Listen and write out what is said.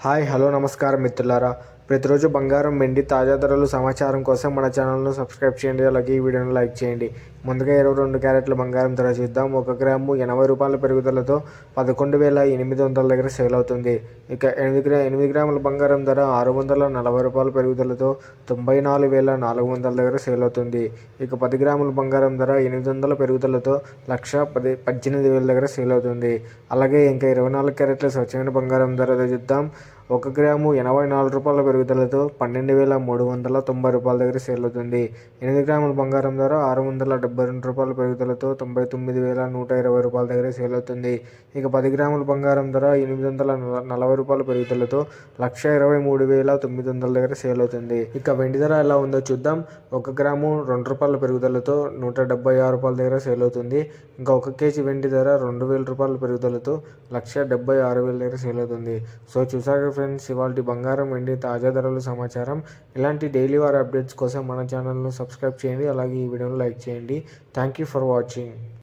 Hi hello నమస్కారం మిత్రులారా. ప్రతిరోజు బంగారం వెండి తాజా ధరలు సమాచారం కోసం మన ఛానల్ను సబ్స్క్రైబ్ చేయండి. అలాగే ఈ వీడియోను లైక్ చేయండి. ముందుగా 22 క్యారెట్ల బంగారం ధర చూద్దాం. 1 గ్రాము 80 రూపాయల పెరుగుదలతో 11,800 దగ్గర సేల్ అవుతుంది. ఇక 8 గ్రాముల బంగారం ధర 640 రూపాయల పెరుగుదలతో 94,400 దగ్గర సేల్ అవుతుంది. ఇక 10 గ్రాముల బంగారం ధర 800 పెరుగుదలతో 1,18,000 దగ్గర సేల్ అవుతుంది. అలాగే ఇంకా 24 క్యారెట్ల స్వచ్ఛమైన బంగారం ధర చూద్దాం. 1 గ్రాము 84 రూపాయల పెరుగుదలతో 12,390 రూపాయల దగ్గర సేల్ అవుతుంది. 8 గ్రాముల బంగారం ధర 672 రూపాయల పెరుగుదలతో 99,120 రూపాయల దగ్గర సేల్ అవుతుంది. ఇక 10 గ్రాముల బంగారం ధర 840 రూపాయల పెరుగుదలతో 123,900 దగ్గర సేల్ అవుతుంది. ఇక వెండి ధర ఎలా ఉందో చూద్దాం. 1 గ్రాము 2 రూపాయల పెరుగుదలతో 176 రూపాయల దగ్గర సేల్ అవుతుంది. ఇంకా 1 కేజీ వెండి ధర 2,000 రూపాయల పెరుగుదలతో 176,000 దగ్గర సేల్ అవుతుంది. సో చూసారు ఫ్రెండ్స్, ఇవాళ బంగారం వెండి తాజా ధరల సమాచారం. ఇలాంటి డైలీ వార్ అప్డేట్స్ కోసం మన ఛానల్ను సబ్స్క్రైబ్ చేయండి. అలాగే ఈ వీడియోను లైక్ చేయండి. Thank you for watching.